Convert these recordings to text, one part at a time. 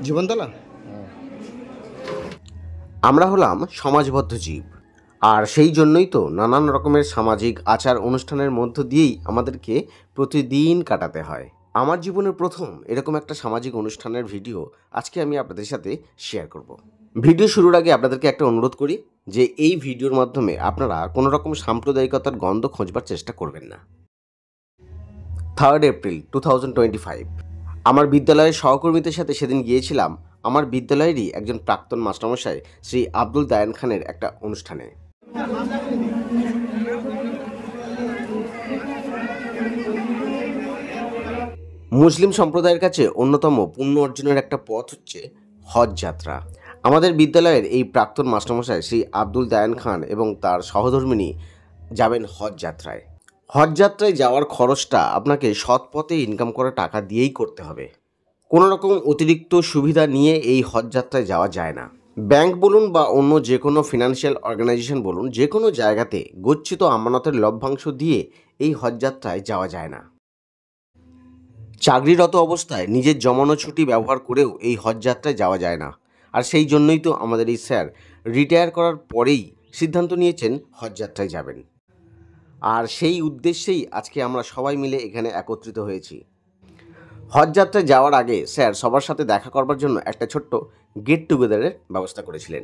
জীবনতলা। আমরা হলাম সমাজবদ্ধ জীব, আর সেই জন্যই তো নানান রকমের সামাজিক আচার অনুষ্ঠানের মধ্য দিয়েই আমাদেরকে প্রতিদিন কাটাতে হয়। আমার জীবনের প্রথম এরকম একটা সামাজিক অনুষ্ঠানের ভিডিও আজকে আমি আপনাদের সাথে শেয়ার করব। ভিডিও শুরুর আগে আপনাদেরকে একটা অনুরোধ করি যে এই ভিডিওর মাধ্যমে আপনারা কোনো রকম সাম্প্রদায়িকতার গন্ধ খোঁজবার চেষ্টা করবেন না। 3 এপ্রিল 2025 আমার বিদ্যালয়ের সহকর্মীদের সাথে সেদিন গিয়েছিলাম আমার বিদ্যালয়েরই একজন প্রাক্তন মাস্টারমশাই শ্রী আব্দুল দায়ান খানের একটা অনুষ্ঠানে। মুসলিম সম্প্রদায়ের কাছে অন্যতম পুণ্য অর্জনের একটা পথ হচ্ছে হজ যাত্রা। আমাদের বিদ্যালয়ের এই প্রাক্তন মাস্টারমশাই শ্রী আব্দুল দায়ান খান এবং তার সহধর্মিণী যাবেন হজ যাত্রায়। হজ যাত্রায় যাওয়ার খরচটা আপনাকে সৎ পথে ইনকাম করা টাকা দিয়েই করতে হবে। কোনো রকম অতিরিক্ত সুবিধা নিয়ে এই হজ যাত্রায় যাওয়া যায় না। ব্যাংক বলুন বা অন্য যে কোনো ফিনান্সিয়াল অর্গানাইজেশন বলুন, যে কোনো জায়গাতে গচ্ছিত আমানতের লভ্যাংশ দিয়ে এই হজ যাত্রায় যাওয়া যায় না। চাকরিরত অবস্থায় নিজের জমানো ছুটি ব্যবহার করেও এই হজ যাত্রায় যাওয়া যায় না। আর সেই জন্যই তো আমাদের এই স্যার রিটায়ার করার পরেই সিদ্ধান্ত নিয়েছেন হজ যাত্রায় যাবেন। আর সেই উদ্দেশ্যেই আজকে আমরা সবাই মিলে এখানে একত্রিত হয়েছি। হজ যাত্রায় যাওয়ার আগে স্যার সবার সাথে দেখা করবার জন্য একটা ছোট্ট গেট টুগেদারের ব্যবস্থা করেছিলেন।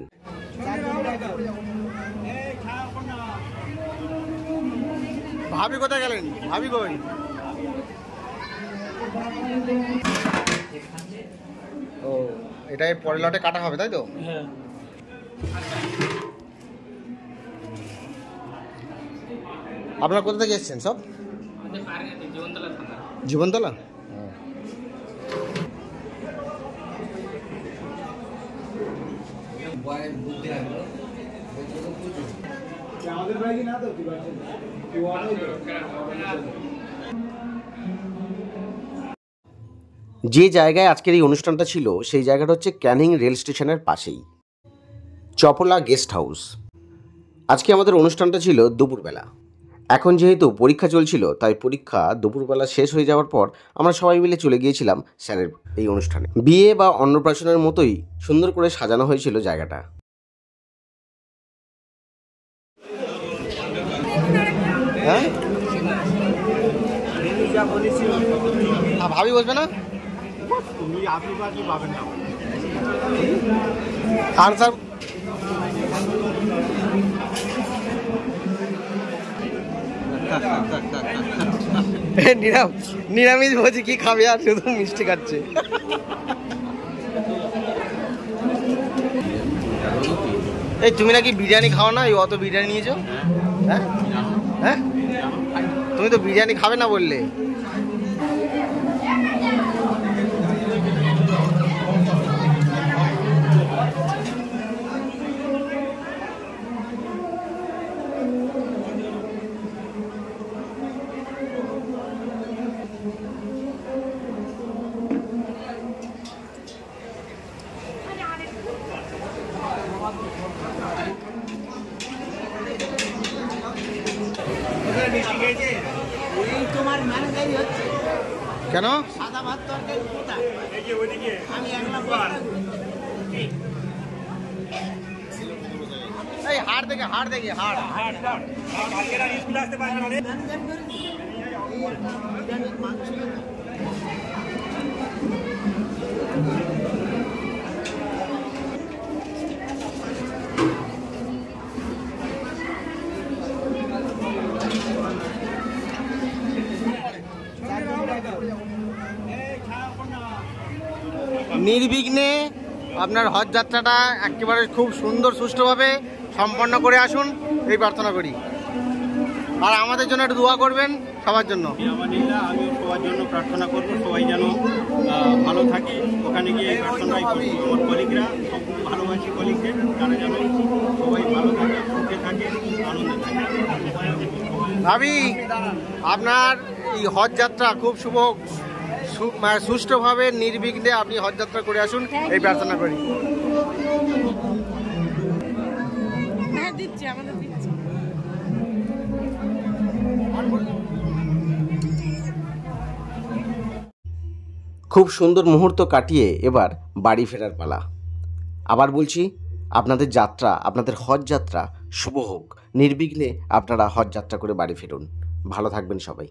ভাবি কোথায় গেলেন? ভাবি কই? ও, এটা এর পরের লটে কাটা হবে, তাই তো? হ্যাঁ। আপনারা কোথা থেকে এসেছেন সব? জীবনতলা। যে জায়গায় আজকের এই অনুষ্ঠানটা ছিল সেই জায়গাটা হচ্ছে ক্যানিং রেল স্টেশনের পাশেই চপলা গেস্ট হাউস। আজকে আমাদের অনুষ্ঠানটা ছিল দুপুরবেলা। এখন যেহেতু পরীক্ষা চলছিল তাই পরীক্ষা দুপুরবেলা শেষ হয়ে যাওয়ার পর আমরা সবাই মিলে চলে গিয়েছিলাম স্যারের এই অনুষ্ঠানে। বিয়ে বা অন্নপ্রাশনের মতোই সুন্দর করে সাজানো হয়েছিল জায়গাটা। হ্যাঁ, ভাবি বসবে না? আনসার নিরামিষ বলছি, কি খাবে আর শুধু মিষ্টি খাচ্ছে। এই তুমি নাকি বিরিয়ানি খাও না? এই অত বিরিয়ানি নিয়েছো? হ্যাঁ হ্যাঁ, তুমি তো বিরিয়ানি খাবে না বললে। কেন সাদা ভাত তরকারি কোথায়? আমি এই হাড় দেখে হাড় দেখে হাড় নির্বিঘ্নে আপনার হজ যাত্রাটা একেবারে খুব সুন্দর সুষ্ঠুভাবে সম্পন্ন করে আসুন, এই প্রার্থনা করি। আর আমাদের জন্য একটু দোয়া করবেন, সবার জন্য। আমি সবার জন্য প্রার্থনা করবো, সবাই যেন ভালো থাকে। ওখানে গিয়ে এই প্রার্থনাই করি। আমার কলিগরা সব ভালোবাসি, কলিগদের তারা যেন সবাই ভালো থাকে, সুখে থাকে, আনন্দে থাকে। ভাবি, আপনার এই হজ যাত্রা খুব সুষ্ঠুভাবে নির্বিঘ্নে আপনি হজ যাত্রা করে আসুন, এই প্রার্থনা করি। হ্যাঁ দিচ্ছি, আমাদের দিচ্ছি। খুব সুন্দর মুহূর্ত কাটিয়ে এবার বাড়ি ফেরার পালা। আবার বলছি, আপনাদের যাত্রা, আপনাদের হজ যাত্রা শুভ হোক। নির্বিঘ্নে আপনারা হজ যাত্রা করে বাড়ি ফিরুন। ভালো থাকবেন সবাই।